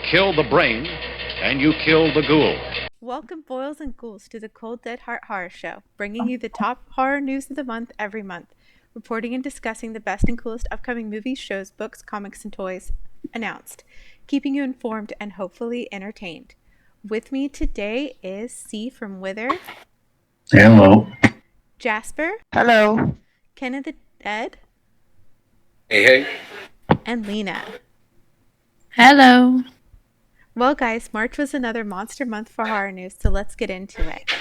kill the brain and you kill the ghoul. Welcome, boils and ghouls, to the Cold Dead Heart Horror Show, bringing you the top horror news of the month every month, reporting and discussing the best and coolest upcoming movies, shows, books, comics, and toys announced, keeping you informed and hopefully entertained. With me today is C from Wither. Hello. Jasper. Hello. Ken of the Dead. Hey. And Lena. Hello. Well, guys, March was another monster month for horror news, so let's get into it.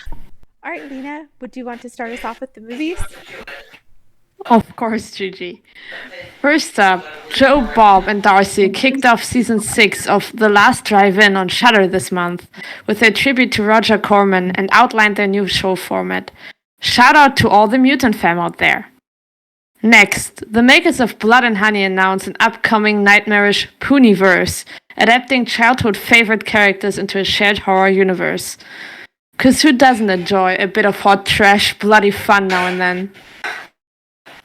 All right, Lena, would you want to start us off with the movies? Of course, Gigi. First up, Joe, Bob, and Darcy kicked off season 6 of The Last Drive-In on Shudder this month with their tribute to Roger Corman and outlined their new show format. Shout out to all the mutant fam out there. Next, the makers of Blood and Honey announced an upcoming nightmarish Pooniverse, adapting childhood favorite characters into a shared horror universe. 'Cause who doesn't enjoy a bit of hot trash bloody fun now and then?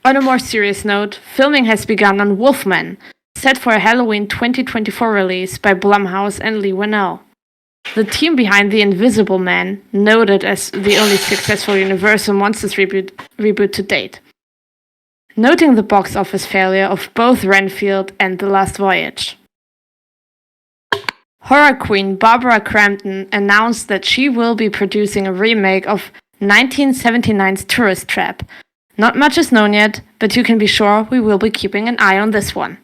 On a more serious note, filming has begun on Wolfman, set for a Halloween 2024 release by Blumhouse and Lee Winnell. The team behind The Invisible Man, noted as the only successful Universal Monsters reboot to date. Noting the box office failure of both Renfield and The Last Voyage. Horror queen Barbara Crampton announced that she will be producing a remake of 1979's Tourist Trap. Not much is known yet, but you can be sure we will be keeping an eye on this one.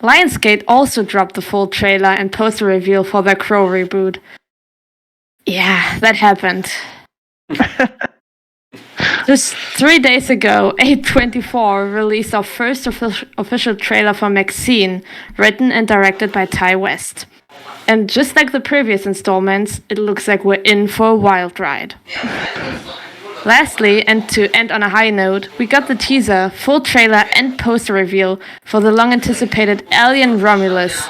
Lionsgate also dropped the full trailer and poster reveal for their Crow reboot. Yeah, that happened. Just 3 days ago, A24 released our first official trailer for Maxine, written and directed by Ty West. And just like the previous installments, it looks like we're in for a wild ride. Lastly, and to end on a high note, we got the teaser, full trailer and poster reveal for the long-anticipated Alien Romulus.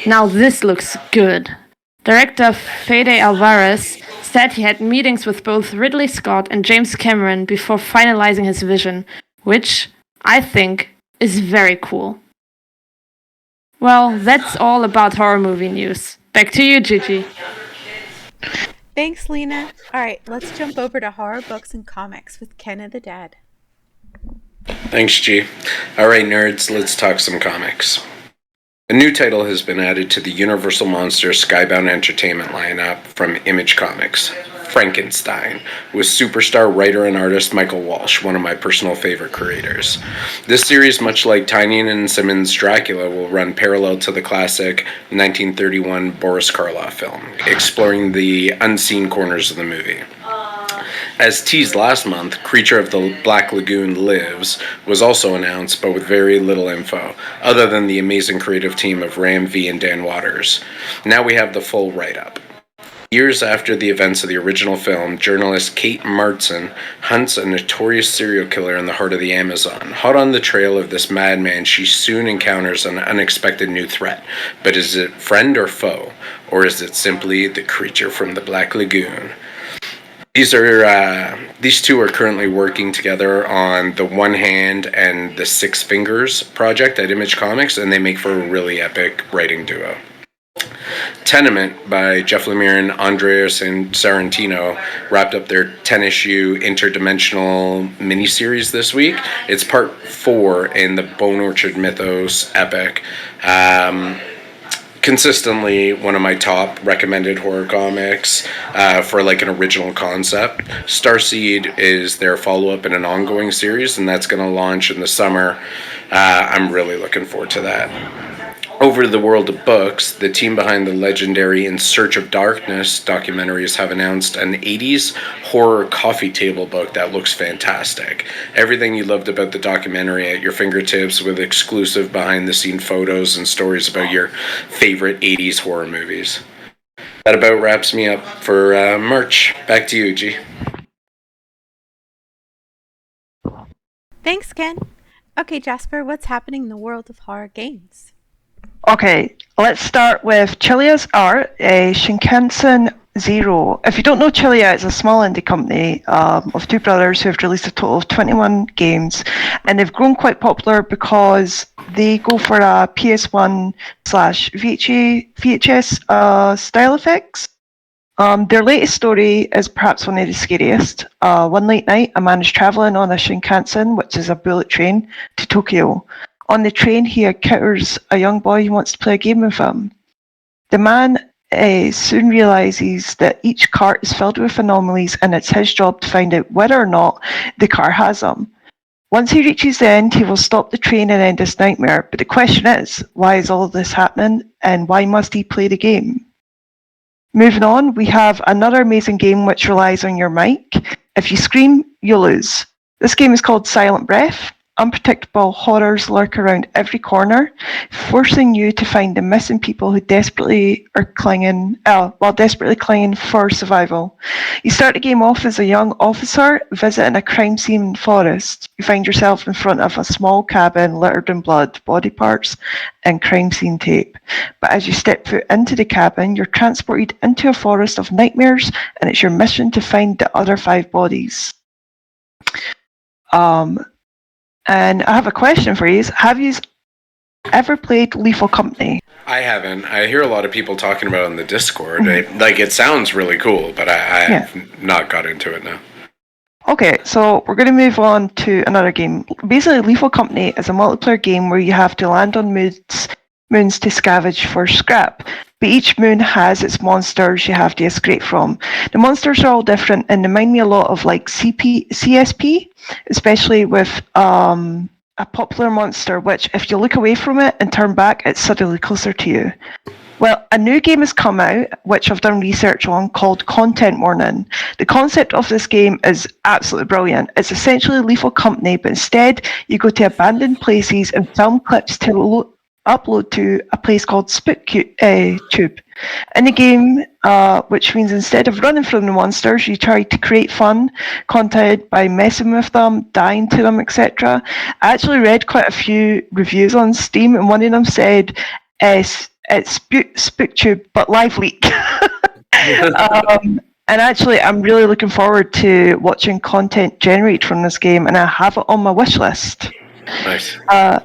Now this looks good. Director Fede Alvarez said he had meetings with both Ridley Scott and James Cameron before finalizing his vision, which I think is very cool. Well, that's all about horror movie news. Back to you, Gigi. Thanks, Lena. All right, let's jump over to horror books and comics with Ken of the Dead. Thanks, G. All right, nerds, let's talk some comics. A new title has been added to the Universal Monsters Skybound Entertainment lineup from Image Comics, Frankenstein, with superstar writer and artist Michael Walsh, one of my personal favorite creators. This series, much like Tynion and Simmons' Dracula, will run parallel to the classic 1931 Boris Karloff film, exploring the unseen corners of the movie. As teased last month, Creature of the Black Lagoon Lives was also announced, but with very little info, other than the amazing creative team of Ram V and Dan Waters. Now we have the full write-up. Years after the events of the original film, journalist Kate Martson hunts a notorious serial killer in the heart of the Amazon. Hot on the trail of this madman, she soon encounters an unexpected new threat. But is it friend or foe? Or is it simply the creature from the Black Lagoon? These two are currently working together on the One Hand and the Six Fingers project at Image Comics, and they make for a really epic writing duo. Tenement by Jeff Lemire and Andrea Sorrentino wrapped up their 10-issue interdimensional miniseries this week. It's part 4 in the Bone Orchard Mythos epic. Consistently one of my top recommended horror comics for like an original concept. Starseed is their follow-up in an ongoing series, and that's going to launch in the summer. I'm really looking forward to that. Over to the world of books, the team behind the legendary In Search of Darkness documentaries have announced an 80s horror coffee table book that looks fantastic. Everything you loved about the documentary at your fingertips, with exclusive behind-the-scene photos and stories about your favorite 80s horror movies. That about wraps me up for March. Back to you, G. Thanks, Ken. Okay, Jasper, what's happening in the world of horror games? Okay, let's start with Chilia's Art, a Shinkansen Zero. If you don't know Chilia, it's a small indie company of two brothers who have released a total of 21 games, and they've grown quite popular because they go for a PS1/VHS style effects. Their latest story is perhaps one of the scariest. One late night, a man is travelling on a Shinkansen, which is a bullet train, to Tokyo. On the train, he encounters a young boy who wants to play a game with him. The man soon realizes that each cart is filled with anomalies, and it's his job to find out whether or not the car has them. Once he reaches the end, he will stop the train and end his nightmare. But the question is, why is all of this happening, and why must he play the game? Moving on, we have another amazing game which relies on your mic. If you scream, you lose. This game is called Silent Breath. Unpredictable horrors lurk around every corner, forcing you to find the missing people who desperately clinging for survival. You start the game off as a young officer visiting a crime scene in the forest. You find yourself in front of a small cabin littered in blood, body parts, and crime scene tape. But as you step foot into the cabin, you're transported into a forest of nightmares, and it's your mission to find the other 5 bodies. And I have a question for you. Have you ever played Lethal Company? I haven't. I hear a lot of people talking about it on the Discord. It sounds really cool, but I have not got into it now. Okay, so we're going to move on to another game. Basically, Lethal Company is a multiplayer game where you have to land on moons to scavenge for scrap. But each moon has its monsters you have to escape from. The monsters are all different and remind me a lot of like CSP, especially with a popular monster, which if you look away from it and turn back, it's suddenly closer to you. Well, a new game has come out, which I've done research on, called Content Warning. The concept of this game is absolutely brilliant. It's essentially Lethal Company, but instead you go to abandoned places and film clips to upload to a place called SpookTube. In the game, which means instead of running from the monsters, you try to create fun content by messing with them, dying to them, etc. I actually read quite a few reviews on Steam, and one of them said it's SpookTube but live leak. And actually, I'm really looking forward to watching content generated from this game, and I have it on my wish list. Nice.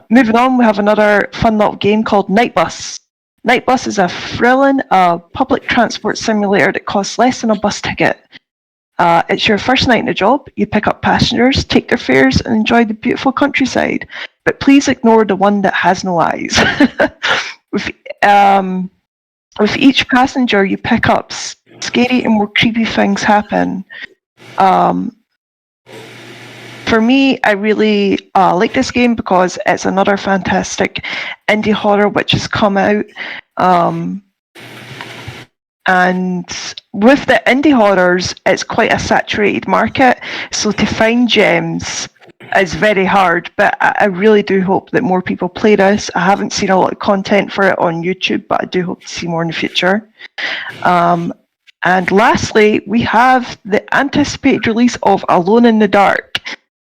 Moving on, we have another fun little game called Night Bus. Night Bus is a thrilling public transport simulator that costs less than a bus ticket. It's your first night in the job. You pick up passengers, take their fares, and enjoy the beautiful countryside. But please ignore the one that has no eyes. With each passenger you pick up, scary and more creepy things happen. For me, I really like this game because it's another fantastic indie horror which has come out. And with the indie horrors, it's quite a saturated market. So to find gems is very hard, but I really do hope that more people play this. I haven't seen a lot of content for it on YouTube, but I do hope to see more in the future. And lastly, we have the anticipated release of Alone in the Dark.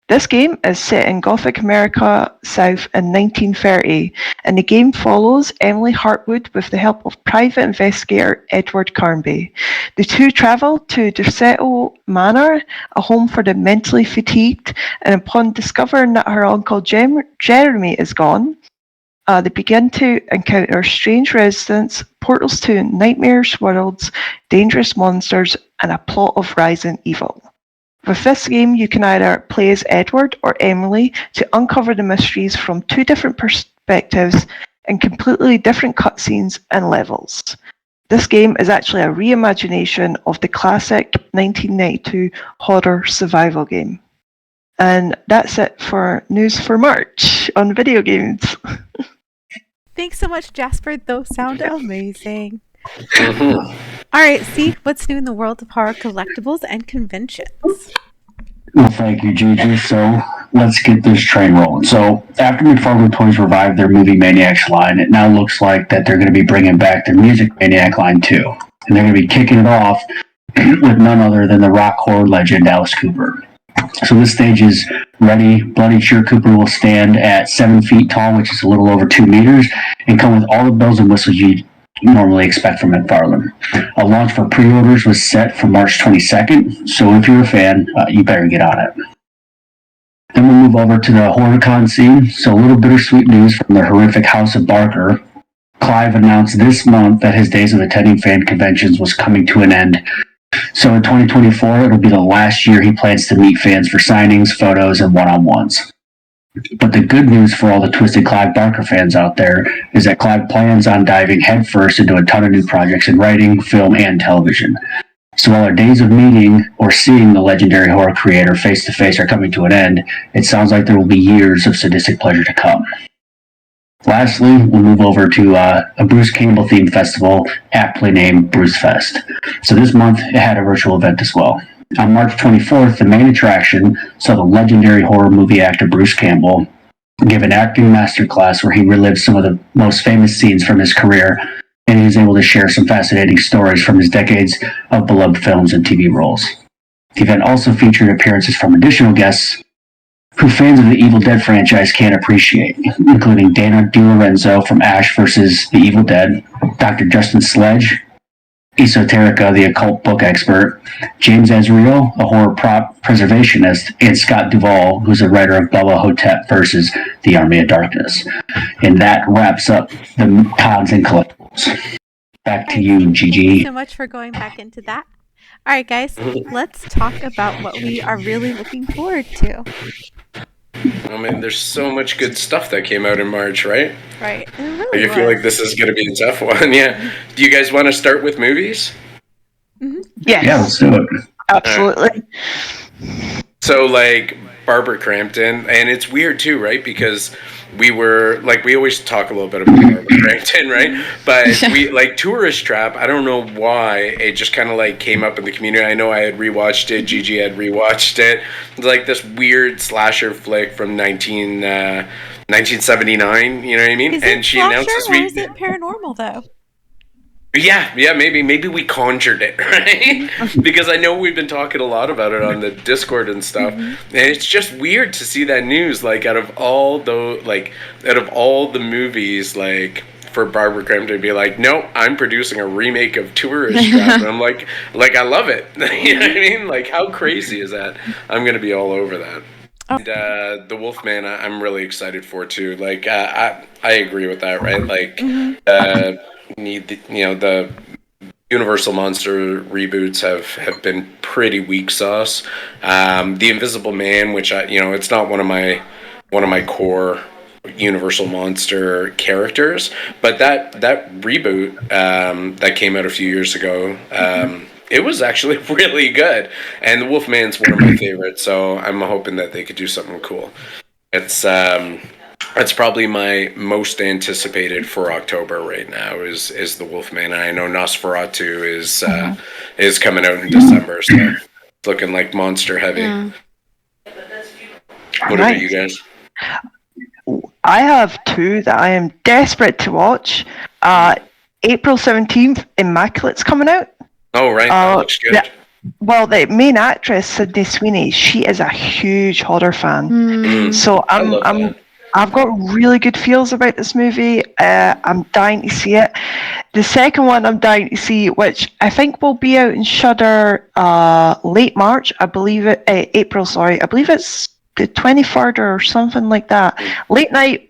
This game is set in Gothic America South in 1930, and the game follows Emily Hartwood with the help of private investigator Edward Carnby. The two travel to Dorsetto Manor, a home for the mentally fatigued, and upon discovering that her uncle Jeremy is gone, they begin to encounter strange residents, portals to nightmares worlds, dangerous monsters, and a plot of rising evil. With this game, you can either play as Edward or Emily to uncover the mysteries from 2 different perspectives and completely different cutscenes and levels. This game is actually a reimagination of the classic 1992 horror survival game. And that's it for news for March on video games. Thanks so much, Jasper. Those sound amazing. All right, see what's new in the world of horror collectibles and conventions. Well, thank you, Gigi. So let's get this train rolling. So after McFarlane Toys revived their Movie Maniacs line, it now looks like that they're going to be bringing back their Music Maniac line too. And they're going to be kicking it off with none other than the rock horror legend Alice Cooper. So this stage is ready. Bloody Sure Cooper will stand at 7 feet tall, which is a little over 2 meters, and come with all the bells and whistles normally expect from McFarlane. A launch for pre-orders was set for March 22nd, so if you're a fan, you better get on it. Then we'll move over to the HorrorCon scene. So a little bittersweet news from the horrific House of Barker. Clive announced this month that his days of attending fan conventions was coming to an end. So in 2024, it'll be the last year he plans to meet fans for signings, photos, and one-on-ones. But the good news for all the Twisted Clive Barker fans out there is that Clive plans on diving headfirst into a ton of new projects in writing, film, and television. So while our days of meeting or seeing the legendary horror creator face to face are coming to an end, it sounds like there will be years of sadistic pleasure to come. Lastly, we'll move over to a Bruce Campbell themed festival, aptly named Bruce Fest. So this month, it had a virtual event as well. On March 24th, the main attraction saw the legendary horror movie actor Bruce Campbell give an acting masterclass where he relived some of the most famous scenes from his career, and he was able to share some fascinating stories from his decades of beloved films and TV roles. The event also featured appearances from additional guests who fans of the Evil Dead franchise can't appreciate, including Dana DiLorenzo from Ash vs. the Evil Dead, Dr. Justin Sledge, Esoterica, the occult book expert, James Azriel, a horror prop preservationist, and Scott Duvall, who's a writer of Bella Hotep versus the Army of Darkness. And that wraps up the cons and collectibles. Back to you, Thank you Gigi. so much for going back into that. All right, guys, let's talk about what we are really looking forward to. Oh man, there's so much good stuff that came out in March, right? Right. It really I feel like this is going to be a tough one. Yeah. Do you guys want to start with movies? Yes, Yeah, let's do it. absolutely. So like Barbara Crampton, and it's weird too, right? Because we always talk a little bit about Barbara Crampton, right? But we like Tourist Trap. I don't know why it just kind of like came up in the community. I know I had rewatched it. Gigi had rewatched it. It's like this weird slasher flick from 1979. You know what I mean? Is and it she slasher announced this or week. is it paranormal though? Yeah, maybe we conjured it, right? Because I know we've been talking a lot about it on the Discord and stuff, and it's just weird to see that news. Like out of all the movies, like for Barbara Crampton to be like, no, I'm producing a remake of Tourist Trap, and I'm like I love it. You know what I mean? Like how crazy is that? I'm gonna be all over that. And, the Wolfman, I'm really excited for too. Like I agree with that, right? Like the Universal Monster reboots have been pretty weak sauce. The Invisible Man, which it's not one of my core Universal Monster characters, but that reboot that came out a few years ago, it was actually really good, and the Wolfman's one of my favorites. So I'm hoping that they could do something cool. That's probably my most anticipated for October right now is the Wolfman. And I know Nosferatu is coming out in December, so it's looking like monster heavy. Yeah. What about you guys? I have two that I am desperate to watch. April 17th, Immaculate's coming out. Oh, right. That looks good. Yeah. Well, the main actress, Sydney Sweeney, she is a huge horror fan. So I've got really good feels about this movie. I'm dying to see it. The second one I'm dying to see, which I think will be out in Shudder late March. I believe it. April, sorry. I believe it's the 23rd or something like that. Late Night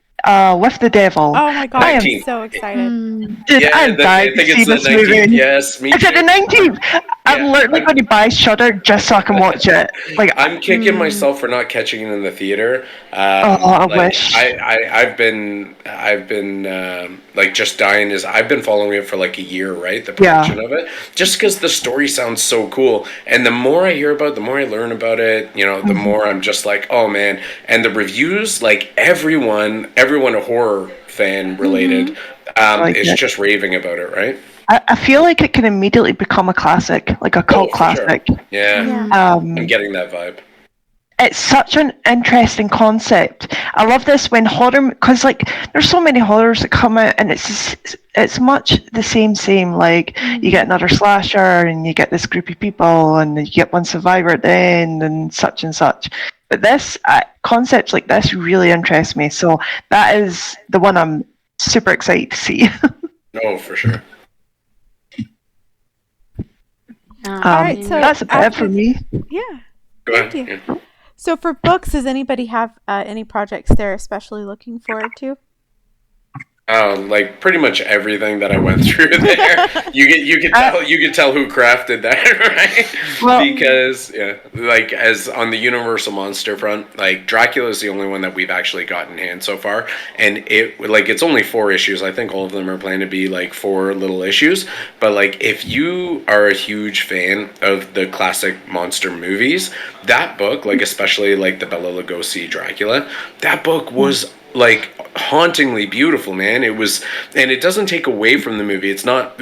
with the Devil. Oh my god, I'm 19th. so excited. Dude, I'm dying to see this movie. Yes, me Is it the too. 19th? I'm literally going to buy Shudder just so I can watch it. Like I'm kicking myself for not catching it in the theater. I wish. I've been like just dying. I've been following it for like a year, right? The production of it, just because the story sounds so cool, and the more I hear about it, the more I learn about it. The more I'm just like, oh man. And the reviews, like everyone a horror fan related, is just raving about it, right? I feel like it can immediately become a classic, like a cult classic. Sure. Yeah. I'm getting that vibe. It's such an interesting concept. I love this when horror, because like there's so many horrors that come out, and it's much the same. Like you get another slasher, and you get this group of people, and you get one survivor at the end, and such and such. But this concepts like this really interest me. So that is the one I'm super excited to see. Oh, for sure. right, so that's about it for me. Yeah. Go Thank ahead. you. Yeah. So for books, does anybody have any projects they're especially looking forward to? Like pretty much everything that I went through there. You can tell who crafted that, right? Well- Because like as on the Universal Monster front, like Dracula is the only one that we've actually got in hand so far, and it's only 4 issues. I think all of them are planned to be like 4 little issues. But like if you are a huge fan of the classic monster movies, that book, like especially like the Bela Lugosi Dracula, that book was like hauntingly beautiful, man. It was, and it doesn't take away from the movie. It's not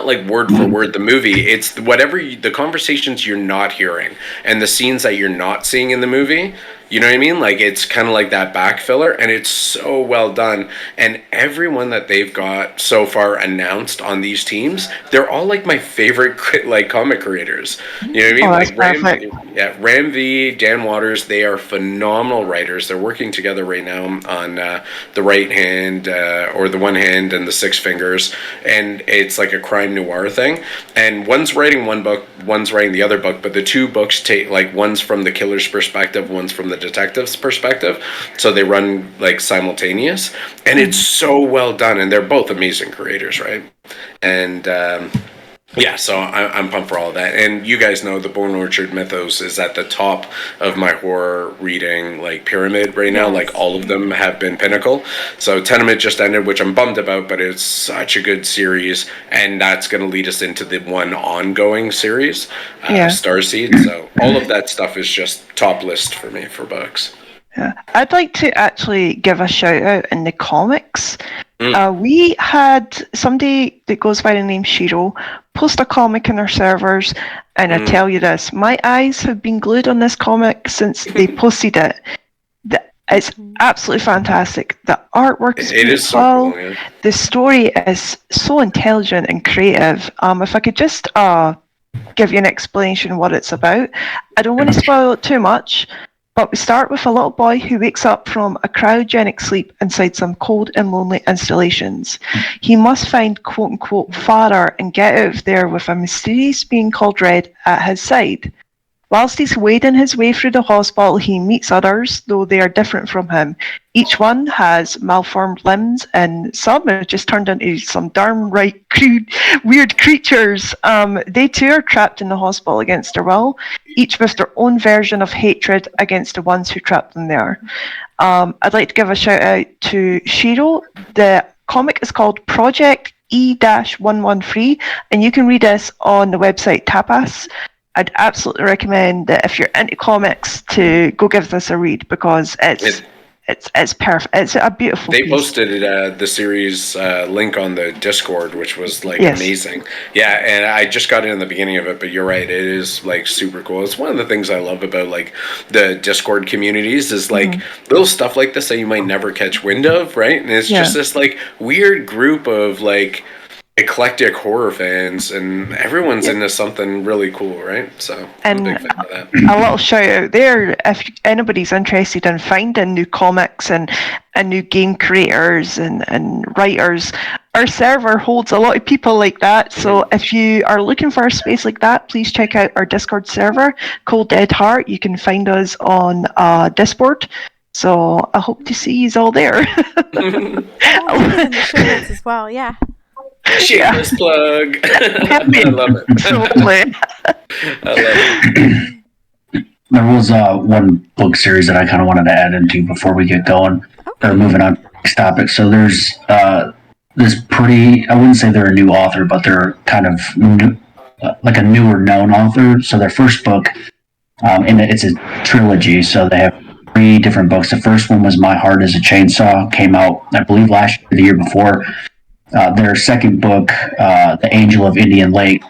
like word for word the movie. It's the conversations you're not hearing and the scenes that you're not seeing in the movie. You know what I mean? Like it's kind of like that back filler, and it's so well done. And everyone that they've got so far announced on these teams, they're all like my favorite like comic creators. You know what I mean? That's Like perfect. Ram V, Dan Waters, they are phenomenal writers. They're working together right now on the right hand or the one hand and the 6 fingers, and it's like a crime noir thing. And one's writing one book, one's writing the other book, but the 2 books take like one's from the killer's perspective, one's from the detective's perspective, so they run like simultaneous, and it's so well done, and they're both amazing creators, right? And so I'm pumped for all of that. And you guys know the Bone Orchard Mythos is at the top of my horror reading like pyramid right now. Like all of them have been pinnacle. So Tenement just ended, which I'm bummed about, but it's such a good series, and that's going to lead us into the one ongoing series, Starseed. So all of that stuff is just top list for me for books. Yeah. I'd like to actually give a shout out in the comics. We had somebody that goes by the name Shiro post a comic in our servers, and I tell you this, my eyes have been glued on this comic since they posted it. It's absolutely fantastic. The artwork is beautiful. It is so cool, yeah. The story is so intelligent and creative. If I could just give you an explanation what it's about. I don't want to spoil it too much, but we start with a little boy who wakes up from a cryogenic sleep inside some cold and lonely installations. He must find quote-unquote father and get out of there with a mysterious being called Red at his side. Whilst he's wading his way through the hospital, he meets others, though they are different from him. Each one has malformed limbs, and some have just turned into some darn right crude, weird creatures. They too are trapped in the hospital against their will, each with their own version of hatred against the ones who trapped them there. I'd like to give a shout out to Shiro. The comic is called Project E-113, and you can read this on the website Tapas. I'd absolutely recommend that if you're into comics to go give this a read, because it's perfect. It's a beautiful piece. They posted the series link on the Discord, which was like amazing. Yeah, and I just got in the beginning of it, but you're right, it is like super cool. It's one of the things I love about like the Discord communities is like little stuff like this that you might never catch wind of, right? And it's just this like weird group of like eclectic horror fans, and everyone's into something really cool, right? So I'm a big fan of that. A little shout out there, if anybody's interested in finding new comics and new game creators and writers, our server holds a lot of people like that. So if you are looking for a space like that, please check out our Discord server, Cold Dead Heart. You can find us on Discord. So I hope to see you all there. I'll link it in the show notes as well, yeah. Shameless plug. I love it. Totally. I love it. There was one book series that I kind of wanted to add into before we get going. Or moving on to the next topic. So there's this pretty, I wouldn't say they're a new author, but they're kind of new, like a newer known author. So their first book, and it's a trilogy, so they have 3 different books. The first one was My Heart is a Chainsaw, came out, I believe, last year, the year before. Their second book, The Angel of Indian Lake,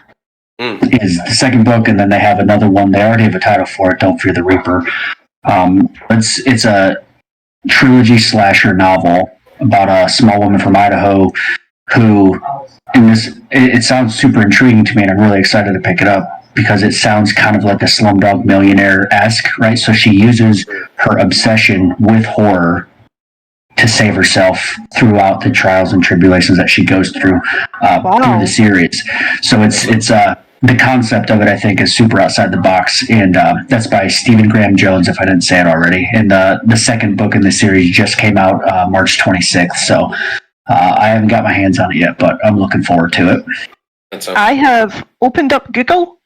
is the second book, and then they have another one. They already have a title for it, Don't Fear the Reaper. It's a trilogy slasher novel about a small woman from Idaho who, it sounds super intriguing to me, and I'm really excited to pick it up because it sounds kind of like a Slumdog Millionaire-esque, right? So she uses her obsession with horror to save herself throughout the trials and tribulations that she goes through through the series. So it's the concept of it, I think, is super outside the box, and that's by Stephen Graham Jones, if I didn't say it already. And the second book in the series just came out March 26th, so I haven't got my hands on it yet, but I'm looking forward to it. I have opened up Google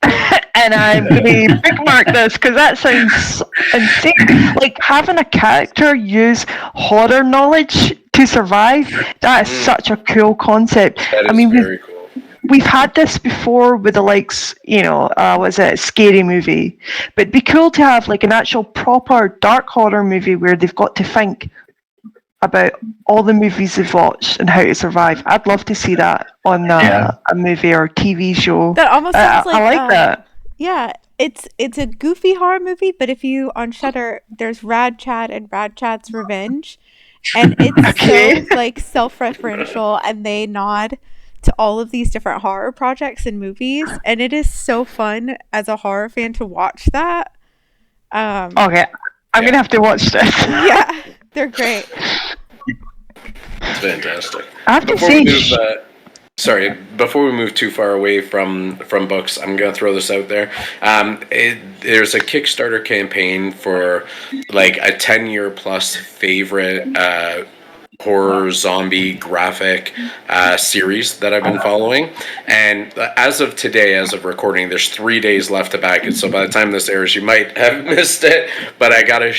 and I'm going to bookmark this because that sounds insane. Like having a character use horror knowledge to survive, that is such a cool concept. That is very cool. We've had this before with the likes, was it Scary Movie? But it'd be cool to have like an actual proper dark horror movie where they've got to think about all the movies they've watched and how to survive. I'd love to see that on a movie or TV show. That almost sounds like I like that. Yeah, it's a goofy horror movie, but if you on Shudder, there's Rad Chad and Rad Chad's Revenge, and it's so like self-referential, and they nod to all of these different horror projects and movies, and it is so fun as a horror fan to watch that. Okay, I'm gonna have to watch this. Yeah, they're great. It's fantastic. I have to say, before we move too far away from books, I'm going to throw this out there. There's a Kickstarter campaign for like a 10-year plus favorite horror zombie graphic series that I've been following, and as of today, as of recording, there's 3 days left to back it, so by the time this airs you might have missed it, but I gotta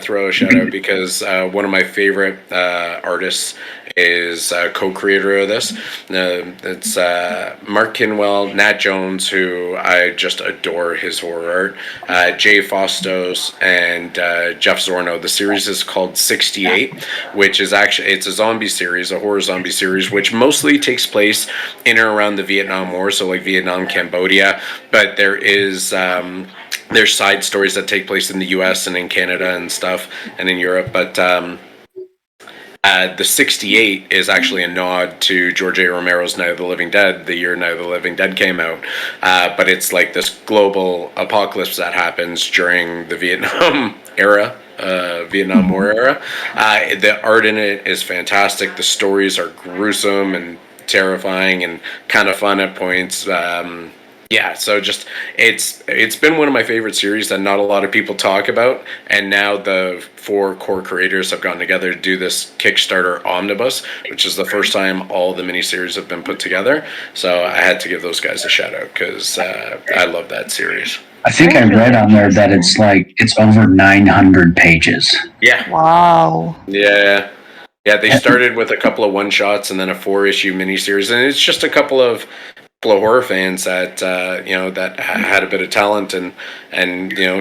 throw a shout out because one of my favorite artists is co-creator of this. It's Mark Kinwell, Nat Jones, who I just adore his horror art, Jay Fostos, and Jeff Zorno. The series is called 68, which is it's a zombie series, a horror zombie series, which mostly takes place in and around the Vietnam War, so like Vietnam, Cambodia, but there's side stories that take place in the US and in Canada and stuff, and in Europe, but the 68 is actually a nod to George A. Romero's Night of the Living Dead, the year Night of the Living Dead came out. But it's like this global apocalypse that happens during the Vietnam era. Vietnam War era. The art in it is fantastic. The stories are gruesome and terrifying and kind of fun at points. So just it's been one of my favorite series that not a lot of people talk about, and now the 4 core creators have gotten together to do this Kickstarter omnibus, which is the first time all the miniseries have been put together. So I had to give those guys a shout out because I love that series. I think I read on there that it's over 900 pages. Yeah. Wow. Yeah. Yeah, they started with a couple of one-shots and then a 4-issue miniseries, and it's just a couple of horror fans that that had a bit of talent and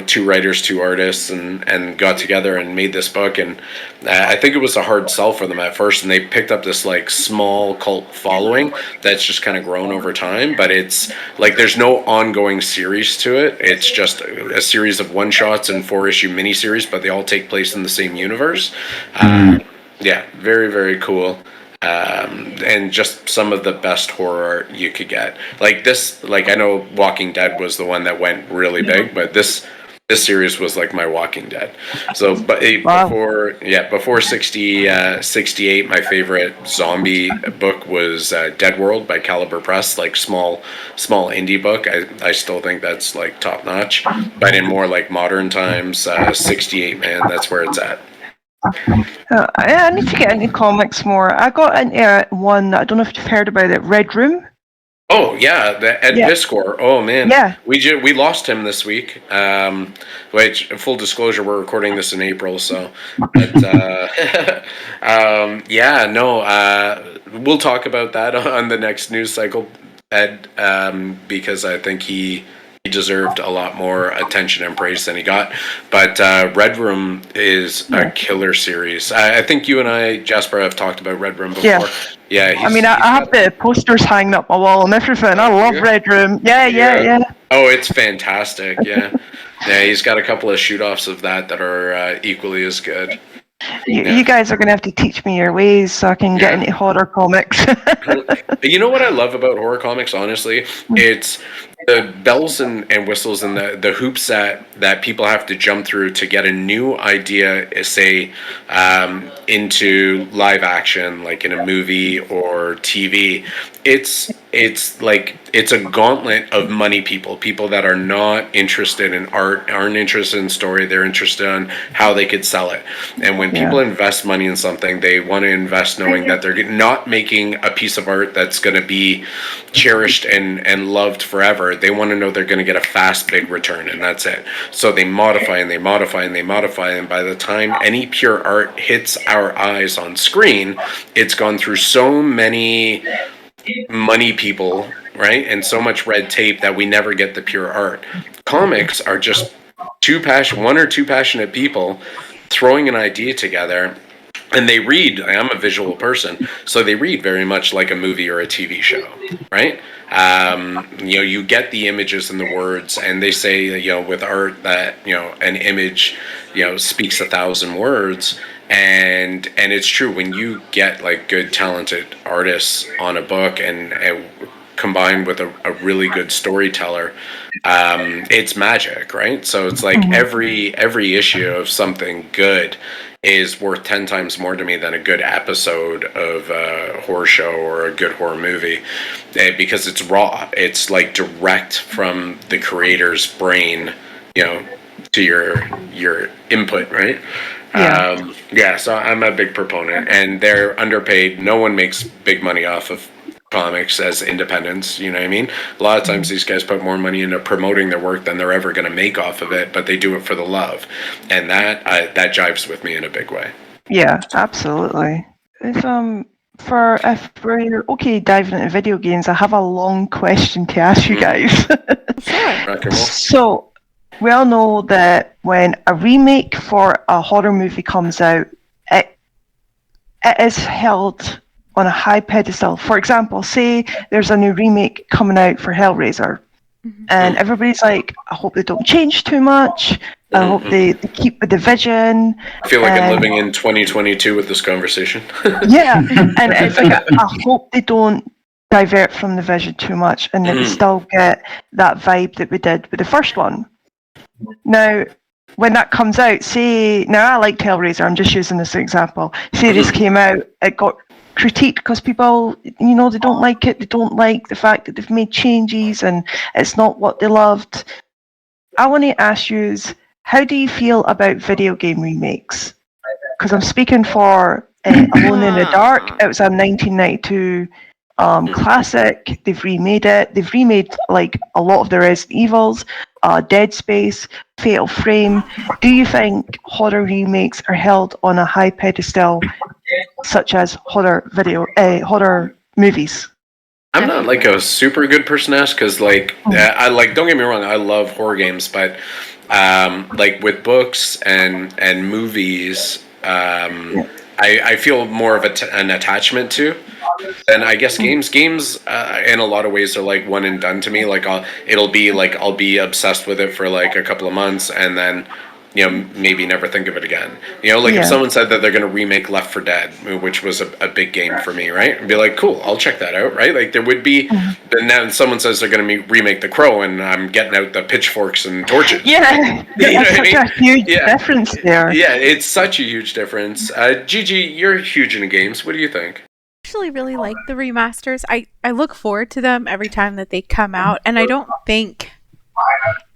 2 writers, 2 artists, and got together and made this book. And I think it was a hard sell for them at first, and they picked up this like small cult following that's just kind of grown over time. But it's like there's no ongoing series to it. It's just a series of one shots and 4-issue miniseries, but they all take place in the same universe. Yeah, very, very cool. And just some of the best horror art you could get. Like this, like I know Walking Dead was the one that went really big, but this series was like my Walking Dead. So, but before 68, my favorite zombie book was Dead World by Caliber Press, like small indie book. I still think that's like top notch. But in more like modern times, 68, man, that's where it's at. I need to get into comics more. I got into one, I don't know if you've heard about it, Red Room. Oh yeah, the Ed Piskor. Oh man, yeah. We lost him this week. Which, full disclosure, we're recording this in April, so. But we'll talk about that on the next news cycle, Ed, because I think he deserved a lot more attention and praise than he got. But Red Room is a killer series. I think you and I, Jasper, have talked about Red Room before. Yeah. I have the posters hanging up my wall and everything. I love Red Room. Yeah. Oh, it's fantastic. Yeah. Yeah, he's got a couple of shoot-offs of that are equally as good. You guys are going to have to teach me your ways so I can get into horror comics. You know what I love about horror comics, honestly? It's the bells and whistles and the hoops that people have to jump through to get a new idea, say, into live action, like in a movie or TV, it's like it's a gauntlet of money people that are not interested in art, aren't interested in story, they're interested in how they could sell it. And when people invest money in something, they want to invest knowing that they're not making a piece of art that's going to be cherished and loved forever. They want to know they're going to get a fast, big return, and that's it. So they modify and they modify and they modify, and by the time any pure art hits our eyes on screen, it's gone through so many money people, right, and so much red tape that we never get the pure art. Comics are just one or two passionate people throwing an idea together, and they read. I'm a visual person, so they read very much like a movie or a TV show, right? You get the images and the words, and they say, with art that, an image, speaks 1,000 words. And it's true, when you get like good talented artists on a book and combined with a really good storyteller, it's magic, right? So it's like every issue of something good is worth 10 times more to me than a good episode of a horror show or a good horror movie, because it's raw. It's like direct from the creator's brain, to your input, right? So I'm a big proponent, and they're underpaid. No one makes big money off of comics as independents, you know what I mean? A lot of times these guys put more money into promoting their work than they're ever going to make off of it, but they do it for the love, and that jives with me in a big way. Yeah, absolutely. If we're okay diving into video games, I have a long question to ask you guys. Sure. So, we all know that when a remake for a horror movie comes out, it is held on a high pedestal. For example, say there's a new remake coming out for Hellraiser, and everybody's like, I hope they don't change too much. I hope they keep with the vision. I feel like I'm living in 2022 with this conversation. Yeah, and it's like, I hope they don't divert from the vision too much, and that they still get that vibe that we did with the first one. Now, when that comes out, I liked Hellraiser, I'm just using this as an example. Say this came out, it got critiqued because people, they don't like it, they don't like the fact that they've made changes and it's not what they loved. I want to ask you, how do you feel about video game remakes? Because I'm speaking for Alone in the Dark. It was a 1992 classic. They've remade it. They've remade like a lot of the Resident Evils, Dead Space, Fatal Frame. Do you think horror remakes are held on a high pedestal, such as horror movies? I'm not like a super good person to ask, because I don't get me wrong, I love horror games, but like with books and movies, I feel more of an attachment to. And I guess games in a lot of ways are like one and done to me. Like I'll be obsessed with it for like a couple of months, and then maybe never think of it again. If someone said that they're going to remake Left 4 Dead, which was a big game for me, right? I'd be like, cool, I'll check that out, right? Like there would be, and now someone says they're going to remake The Crow, and I'm getting out the pitchforks and torches. Yeah, that's such a huge difference there. Yeah, it's such a huge difference. Gigi, you're huge into games. What do you think? I actually really like the remasters. I look forward to them every time that they come out, and I don't think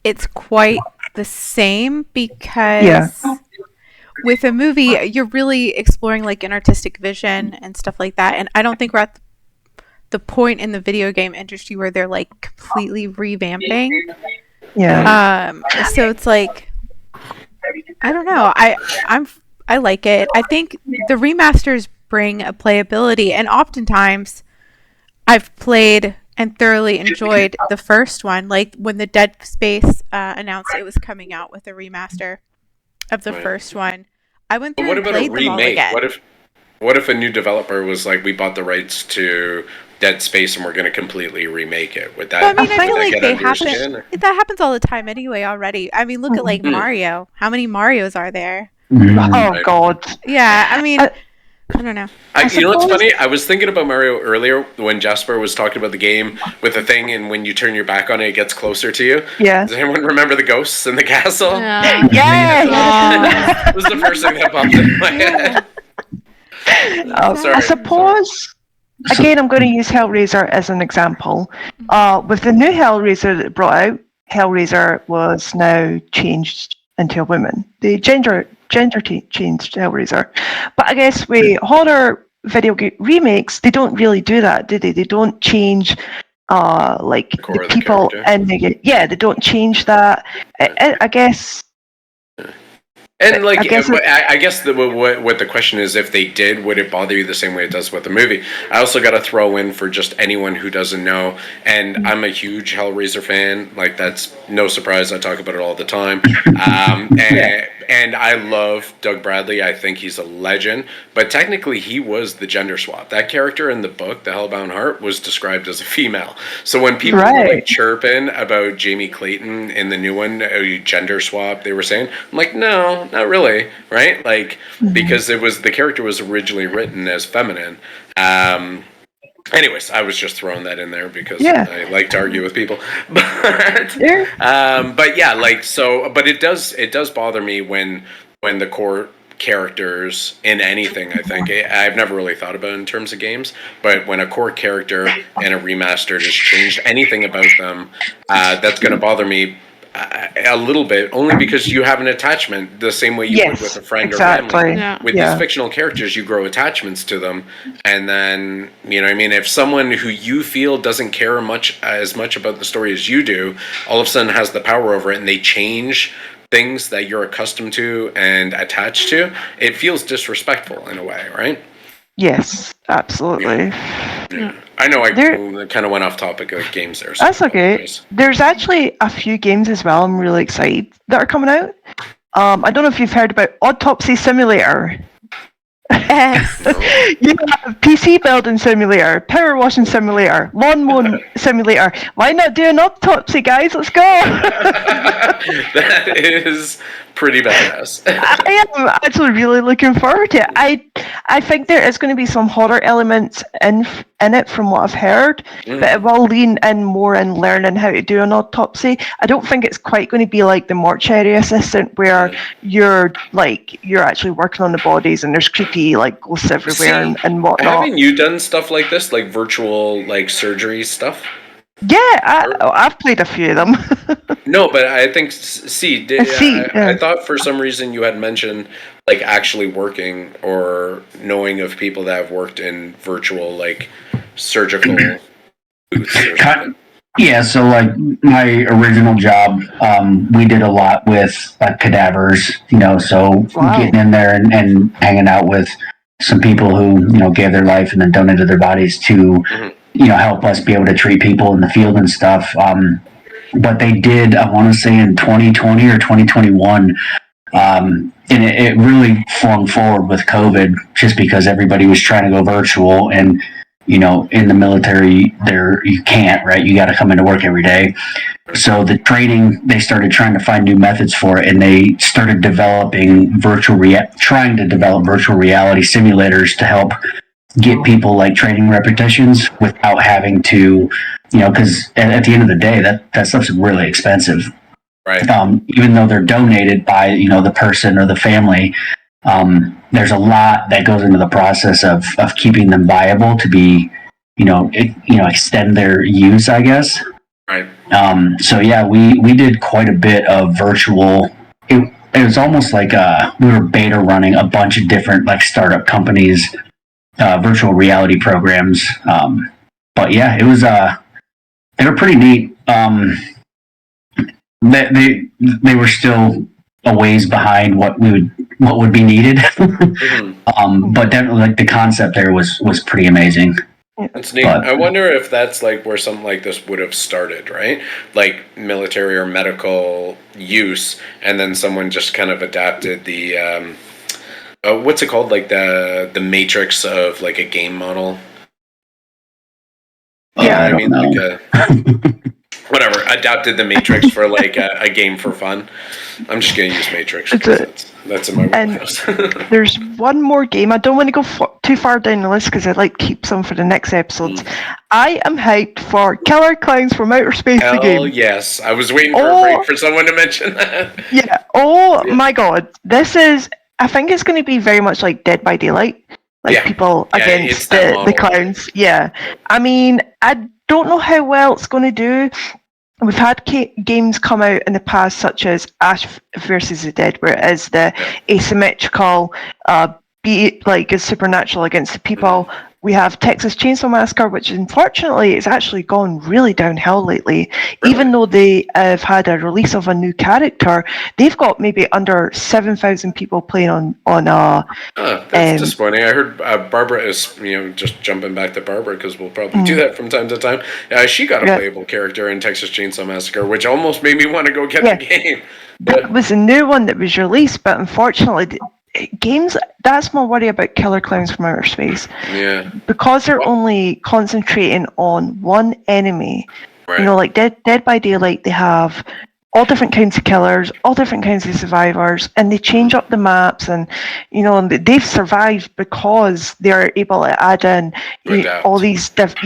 it's quite the same, because with a movie you're really exploring like an artistic vision and stuff like that, and I don't think we're at the point in the video game industry where they're like completely revamping. So it's like, I don't know, I like it. I think the remasters bring a playability, and oftentimes I've played and thoroughly enjoyed the first one. Like when the Dead Space announced it was coming out with a remaster of the first one, I went through and played them all again. What if a new developer was like, we bought the rights to Dead Space and we're going to completely remake it? Would that? Well, I mean, I feel like that happens all the time anyway already. I mean, look at like Mario. How many Marios are there? Oh God. Yeah, I mean, I don't know. You know what's funny? I was thinking about Mario earlier when Jasper was talking about the game with the thing, and when you turn your back on it, it gets closer to you. Yeah. Does anyone remember the ghosts in the castle? Yeah. Yeah. That was the first thing that popped in my head. Sorry. I suppose. Again, I'm going to use Hellraiser as an example. With the new Hellraiser that it brought out, Hellraiser was now changed into a woman. The gender changed Hellraiser. But I guess with horror video game remakes, they don't really do that, do they? They don't change like Core the of the people character. in the they don't change that. I guess. And like, I guess I guess what the question is, if they did, would it bother you the same way it does with the movie? I also got to throw in for just anyone who doesn't know, and I'm a huge Hellraiser fan. Like, that's no surprise. I talk about it all the time. And I love Doug Bradley. I think he's a legend. But technically, he was the gender swap. That character in the book, The Hellbound Heart, was described as a female. So when people were like chirping about Jamie Clayton in the new one, gender swap, they were saying, I'm like, no, not really, right? Like, because the character was originally written as feminine. Anyways, I was just throwing that in there because I like to argue with people. But yeah, like, so, but it does bother me when the core characters in anything, I think, I've never really thought about it in terms of games, but when a core character and a remastered has changed anything about them, that's going to bother me a little bit, only because you have an attachment the same way you would with a friend or family. Yeah. With these fictional characters, you grow attachments to them, and then, you know what I mean, if someone who you feel doesn't care as much about the story as you do, all of a sudden has the power over it, and they change things that you're accustomed to and attached to, it feels disrespectful in a way, right? Yes, absolutely. Yeah. I know I kind of went off topic of games there. So that's okay. There's actually a few games as well I'm really excited that are coming out. I don't know if you've heard about Autopsy Simulator. PC building simulator, power washing simulator, lawn mowing simulator. Why not do an autopsy, guys? Let's go! That is pretty badass. I am actually really looking forward to it. I think there is going to be some horror elements in it from what I've heard, but it will lean in more in learning how to do an autopsy. I don't think it's quite going to be like the mortuary assistant where you're actually working on the bodies and there's creepy like ghosts everywhere and whatnot. Haven't you done stuff like this, like virtual like surgery stuff? Yeah, I've played a few of them. No, but I think I thought for some reason you had mentioned like actually working or knowing of people that have worked in virtual like surgical booths or something. Yeah, so like my original job, we did a lot with cadavers, so getting in there and hanging out with some people who, gave their life and then donated their bodies to, help us be able to treat people in the field and stuff. But they did, I want to say in 2020 or 2021, and it really flung forward with COVID just because everybody was trying to go virtual and, in the military you can't, right? You got to come into work every day. So the training, they started trying to find new methods for it, and they started developing trying to develop virtual reality simulators to help get people like training repetitions without having to, because at the end of the day, that stuff's really expensive. Right. Even though they're donated by, the person or the family, there's a lot that goes into the process of keeping them viable to be, extend their use, I guess. Right. So yeah, we did quite a bit of virtual. It was almost like we were beta running a bunch of different like startup companies, virtual reality programs. But yeah, it was they were pretty neat. They were still a ways behind what would be needed. But definitely like the concept there was pretty amazing. That's neat. I wonder if that's like where something like this would have started, right? Like military or medical use, and then someone just kind of adapted the what's it called? Like the matrix of like a game model. Yeah, I mean, like whatever, adapted the Matrix for like a game for fun. I'm just gonna use Matrix because that's in my wheelhouse. There's one more game. I don't want to go too far down the list because I'd like to keep some for the next episodes. I am hyped for Killer Clowns from Outer Space, the game. Hell yes. I was waiting for a break for someone to mention that. Yeah. My God. This is, I think it's going to be very much like Dead by Daylight. Like people against the clowns. Yeah. I mean, I don't know how well it's going to do. We've had games come out in the past, such as Ash versus the Dead, where it is the asymmetrical, is supernatural against the people. We have Texas Chainsaw Massacre, which unfortunately has actually gone really downhill lately. Really? Even though they have had a release of a new character, they've got maybe under 7,000 people playing on. That's disappointing. I heard Barbara is, just jumping back to Barbara because we'll probably do that from time to time. She got a playable character in Texas Chainsaw Massacre, which almost made me want to go get the game. That was a new one that was released, but unfortunately, games, that's my worry about Killer Clowns from Outer Space. Yeah. Because they're only concentrating on one enemy. Right. Like Dead by Daylight, they have all different kinds of killers, all different kinds of survivors, and they change up the maps, and they've survived because they're able to add in all these different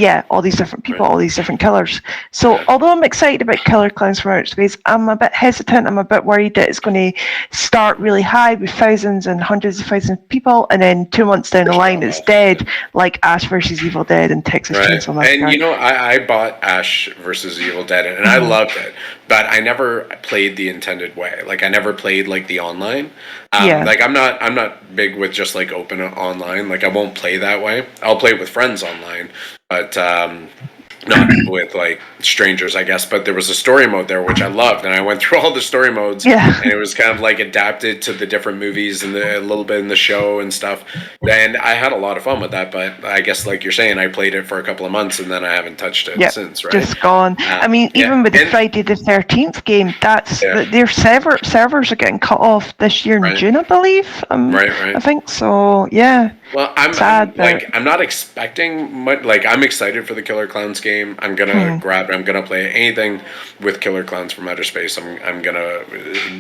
people, all these different killers. So although I'm excited about Killer Clowns from Outer Space, I'm a bit hesitant. I'm a bit worried that it's going to start really high with thousands and hundreds of thousands of people, and then 2 months down the line it's dead, like Ash versus Evil Dead and Texas Chainsaw Massacre. And I bought Ash versus Evil Dead, and I loved it, but I never played the intended way. Like I never played like the online. Like I'm not big with just like open online. Like I won't play that way. I'll play with friends online, but not with like strangers, I guess. But there was a story mode there which I loved, and I went through all the story modes. And it was kind of like adapted to the different movies and a little bit in the show and stuff. And I had a lot of fun with that. But I guess like you're saying, I played it for a couple of months and then I haven't touched it since. Right, just gone. I mean, even with the Friday the 13th game, that's their servers are getting cut off this year in June, I believe. Right. I think so. Yeah. Well, I'm not expecting much. Like, I'm excited for the Killer Clowns game. I'm gonna grab it. I'm gonna play anything with Killer Clowns from Outer Space. I'm gonna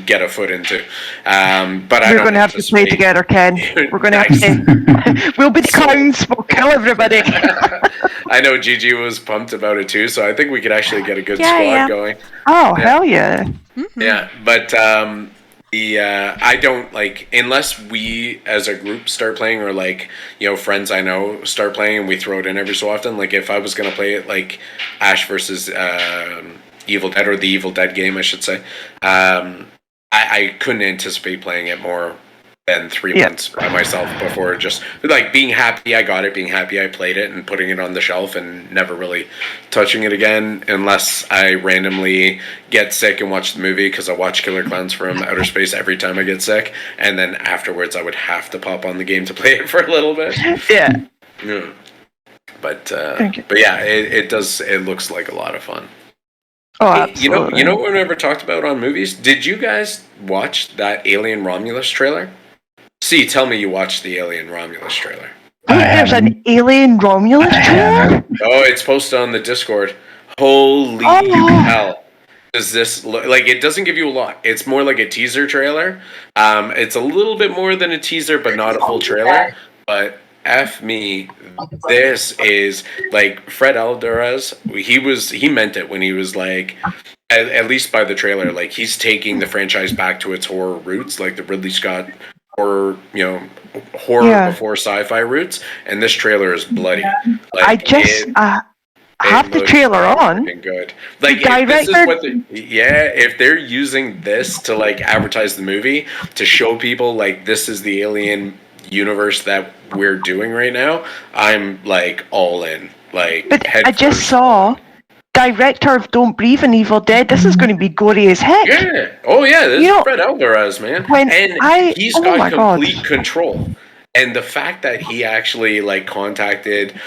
get a foot into. But we're gonna have to play together, Ken. We're gonna have to. We'll be the clowns. We'll kill everybody. I know Gigi was pumped about it too, so I think we could actually get a good squad going. Oh hell yeah! Mm-hmm. Yeah, but I don't like unless we as a group start playing or like friends I know start playing and we throw it in every so often. Like if I was gonna play it like Ash versus Evil Dead or the Evil Dead game I should say, I couldn't anticipate playing it more than 3 months by myself before just like being happy I got it, being happy I played it and putting it on the shelf and never really touching it again unless I randomly get sick and watch the movie because I watch Killer Clowns from Outer Space every time I get sick, and then afterwards I would have to pop on the game to play it for a little bit. Yeah. But yeah, it does. It looks like a lot of fun. Oh, absolutely. You know what we never talked about on movies? Did you guys watch that Alien Romulus trailer? See, tell me you watched the Alien Romulus trailer. There's an Alien Romulus trailer? Oh, it's posted on the Discord. Holy hell. Does this look like it doesn't give you a lot? It's more like a teaser trailer. It's a little bit more than a teaser, but not a full trailer. But F me, this is like Fred Alvarez. He meant it when he was like, at least by the trailer, like he's taking the franchise back to its horror roots, like the Ridley Scott horror before sci-fi roots, and this trailer is bloody. Like, I have the trailer on. Good. Like if they're using this to like advertise the movie to show people like this is the Alien universe that we're doing right now, I'm like all in. Like, but I just saw director of Don't Breathe and Evil Dead. This is going to be gory as heck. Yeah. Oh yeah. This is Fred Alvarez, man. He's got complete control. And the fact that he actually like contacted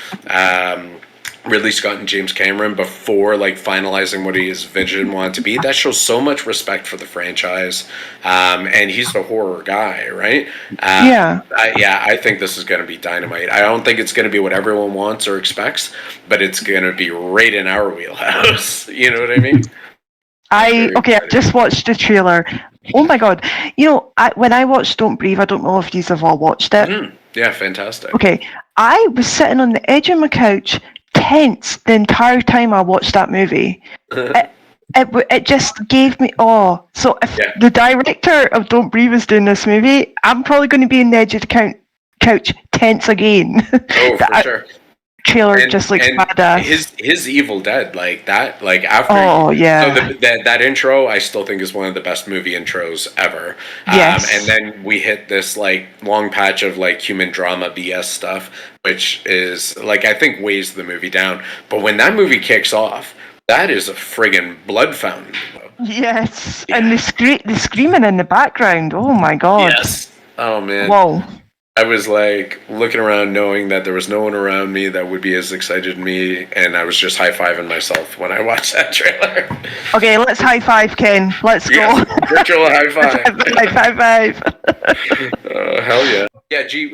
Ridley Scott and James Cameron before like finalizing what his vision wanted to be. That shows so much respect for the franchise, and he's a horror guy, right? I think this is going to be dynamite. I don't think it's going to be what everyone wants or expects, but it's going to be right in our wheelhouse. You know what I mean? I just watched the trailer. Oh my god! When I watched Don't Breathe, I don't know if you have all watched it. Mm-hmm. Yeah, fantastic. Okay, I was sitting on the edge of my couch, tense the entire time I watched that movie. It just gave me awe. So if the director of Don't Breathe is doing this movie, I'm probably going to be on the edge of the couch, tense again. Oh, for sure. Trailer just looks badass. His Evil Dead, like that, like after. Oh yeah. So that intro, I still think is one of the best movie intros ever. Yes. And then we hit this like long patch of like human drama BS stuff, which is like I think weighs the movie down. But when that movie kicks off, that is a friggin' blood fountain. Yes, and the screaming in the background. Oh my god. Yes. Oh man. Whoa. I was like looking around knowing that there was no one around me that would be as excited as me, and I was just high-fiving myself when I watched that trailer. Okay, let's high-five, Ken. Let's go. Virtual high-five. High-five. Oh, hell yeah. Yeah, G,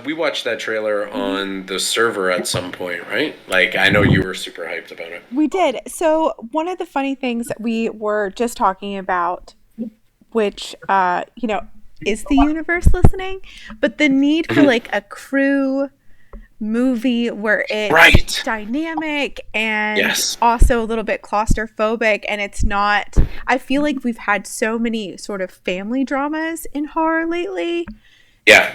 we watched that trailer on the server at some point, right? Like, I know you were super hyped about it. We did. So one of the funny things that we were just talking about, which, is the universe listening? But the need for like a crew movie where it's dynamic and also a little bit claustrophobic, and it's not. I feel like we've had so many sort of family dramas in horror lately. Yeah.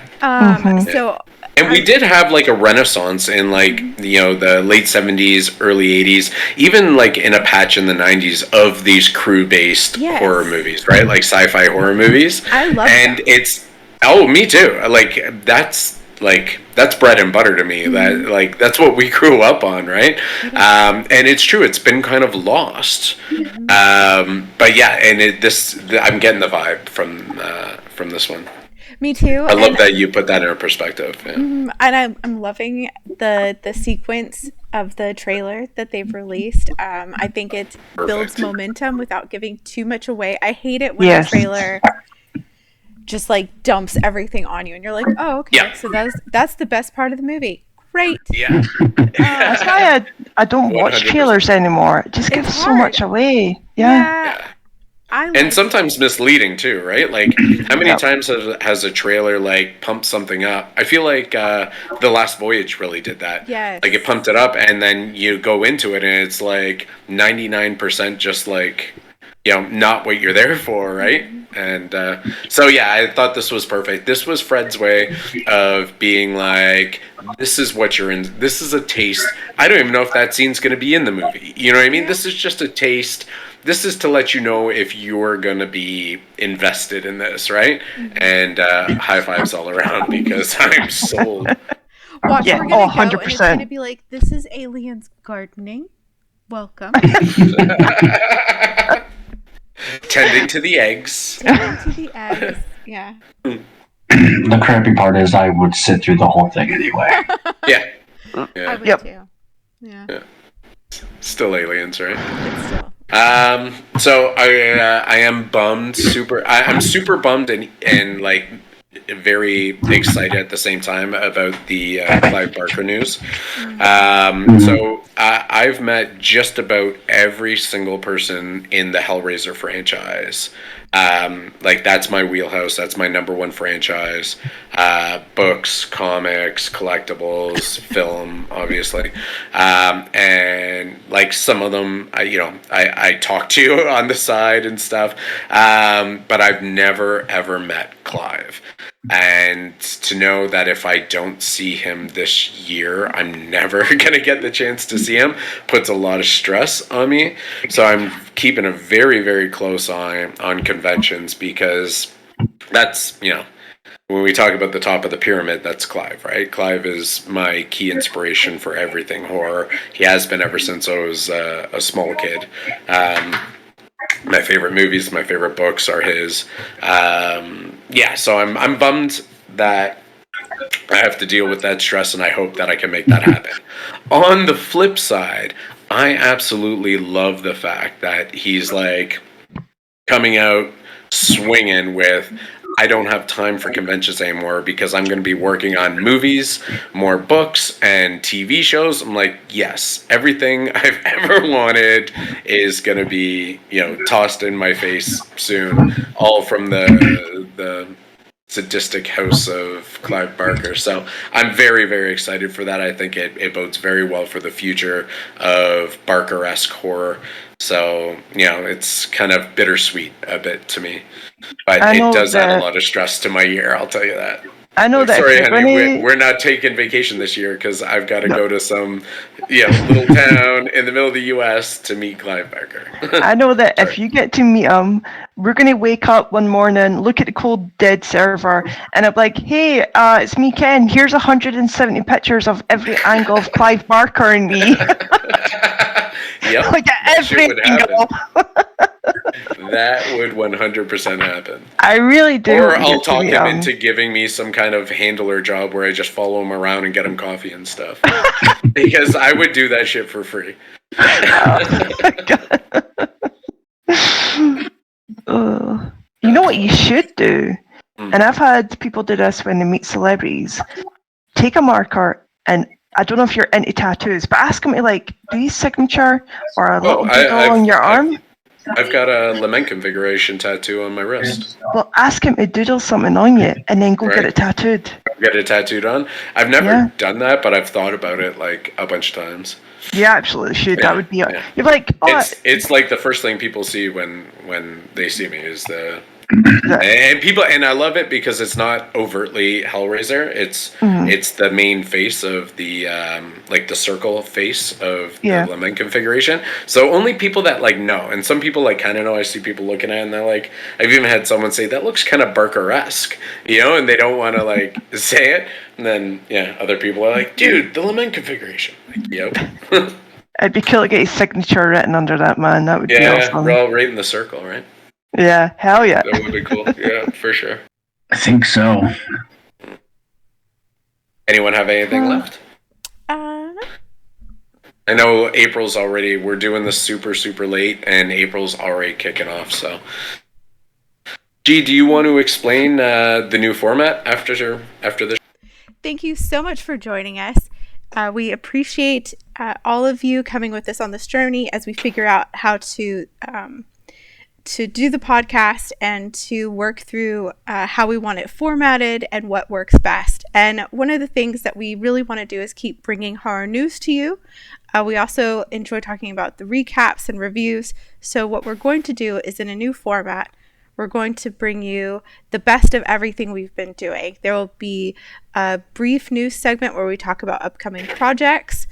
And we did have like a renaissance in like, the late 70s, early 80s, even like in a patch in the 90s of these crew-based horror movies, right? Like sci-fi horror movies. I love and that. It's me too. Like that's bread and butter to me. Mm-hmm. That that's what we grew up on, right? And it's true, it's been kind of lost. Mm-hmm. But yeah, and I'm getting the vibe from this one. Me too. I love that you put that in perspective. Yeah. And I'm loving the sequence of the trailer that they've released. I think it builds momentum without giving too much away. I hate it when a trailer just like dumps everything on you and you're like, oh, okay, so that's the best part of the movie. Great. Yeah. That's why I don't watch 100%. Trailers anymore. It just gives so much away. Yeah. And sometimes misleading too, right? Like, how many times has a trailer like pumped something up? I feel like The Last Voyage really did that. Yes. Like it pumped it up, and then you go into it, and it's like 99% just like, not what you're there for, right? And so yeah, I thought this was perfect. This was Fred's way of being like, this is what you're in. This is a taste. I don't even know if that scene's going to be in the movie. You know what I mean? This is just a taste. This is to let you know if you're going to be invested in this, right? And high fives all around because I'm sold. Watch, we're going to 100%. And it's going to be like, this is Aliens Gardening. Welcome. Tending to the eggs. Yeah. The crappy part is I would sit through the whole thing anyway. Yeah. I would too. Yeah. Still aliens, right? It's still. So I am bummed. I'm super bummed and like very excited at the same time about the Clive Barker news. So I've met just about every single person in the Hellraiser franchise. Like that's my wheelhouse. That's my number one franchise. Books, comics, collectibles, film, obviously. And like some of them, I talk to on the side and stuff. But I've never ever met Clive. And to know that if I don't see him this year, I'm never going to get the chance to see him puts a lot of stress on me. So I'm keeping a very, very close eye on conventions because that's, when we talk about the top of the pyramid, that's Clive, right? Clive is my key inspiration for everything horror. He has been ever since I was a small kid. My favorite movies, my favorite books are his. So I'm bummed that I have to deal with that stress, and I hope that I can make that happen. On the flip side, I absolutely love the fact that he's like coming out swinging with, I don't have time for conventions anymore because I'm going to be working on movies, more books, and TV shows. I'm like, yes, everything I've ever wanted is going to be, tossed in my face soon, all from the sadistic house of Clive Barker. So I'm very, very excited for that. I think it bodes very well for the future of Barker-esque horror. So, it's kind of bittersweet a bit to me. But it does add a lot of stress to my year, I'll tell you that. I know that. Sorry, honey, we're not taking vacation this year because I've got to go to some little town in the middle of the U.S. to meet Clive Barker. I know that if you get to meet him, we're going to wake up one morning, look at the Cold Dead server, and I'm like, hey, it's me, Ken. Here's 170 pictures of every angle of Clive Barker and me. Yep. Like at every angle. That would 100% happen. I really do. Or I'll talk him into giving me some kind of handler job where I just follow him around and get him coffee and stuff. Because I would do that shit for free. You know what you should do? And I've had people do this when they meet celebrities. Take a marker and I don't know if you're into tattoos, but ask them to do you signature or a little doodle on your arm. I've got a lament configuration tattoo on my wrist. Well, ask him to doodle something on you and then go get it tattooed. Get it tattooed on? I've never done that, but I've thought about it a bunch of times. You absolutely should. That would be You're like, it's like the first thing people see when they see me is and I love it because it's not overtly Hellraiser. It's the main face of the the circle face of the lament configuration. So only people that know, and some people kind of know. I see people looking at it and they're like, I've even had someone say that looks kind of Barker-esque, and they don't want to say it. And then other people are like, dude, the lament configuration. Yep. It'd be cool to get his signature written under that, man. That would be awesome. We're all right in the circle, right? Yeah, hell yeah. That would be cool. Yeah, for sure. I think so. Anyone have anything left? I know we're doing this super, super late, and April's already kicking off, so. G, do you want to explain the new format after this? Thank you so much for joining us. We appreciate all of you coming with us on this journey as we figure out how to do the podcast and to work through how we want it formatted and what works best. And one of the things that we really want to do is keep bringing horror news to you. We also enjoy talking about the recaps and reviews. So what we're going to do is in a new format, we're going to bring you the best of everything we've been doing. There will be a brief news segment where we talk about upcoming projects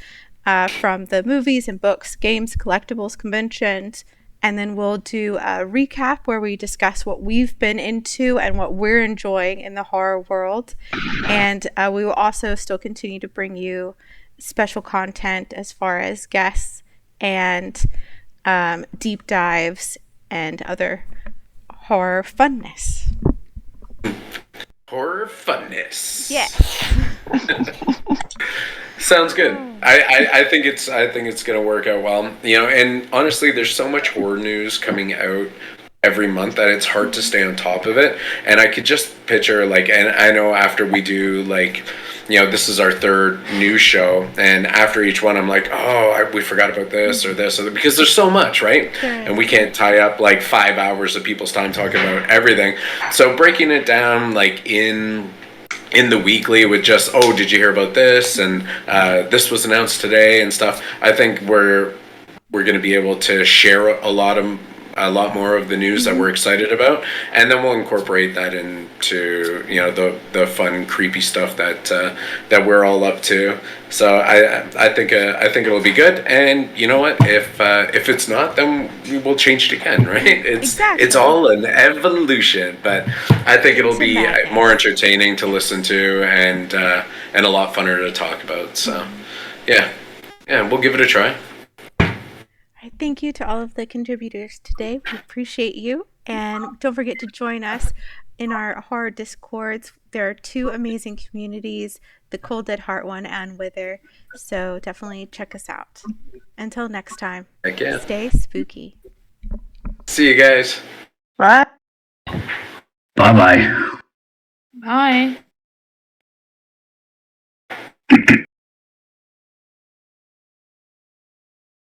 from the movies and books, games, collectibles, conventions. And then we'll do a recap where we discuss what we've been into and what we're enjoying in the horror world. And we will also still continue to bring you special content as far as guests and deep dives and other horror funness. Horror funness. Yes. Sounds good. I think it's gonna work out well. And honestly, there's so much horror news coming out every month that it's hard to stay on top of it. And I could just picture and I know after we do this is our third news show, and after each one I'm like, we forgot about this or this, because there's so much, right? And we can't tie up 5 hours of people's time talking about everything. So breaking it down in the weekly with just, did you hear about this? And this was announced today and stuff. I think we're going to be able to share a lot more of the news that we're excited about, and then we'll incorporate that into the fun, creepy stuff that we're all up to. So I think it'll be good. And you know what? If it's not, then we'll change it again, right? It's all an evolution, but I think it'll be more entertaining to listen to and a lot funner to talk about. So yeah, we'll give it a try. Thank you to all of the contributors today. We appreciate you. And don't forget to join us in our horror discords there are two amazing communities, the Cold Dead Heart one and Wither. So definitely check us out. Until next time, Heck yeah. stay spooky. See you guys. Right? Bye bye. Bye.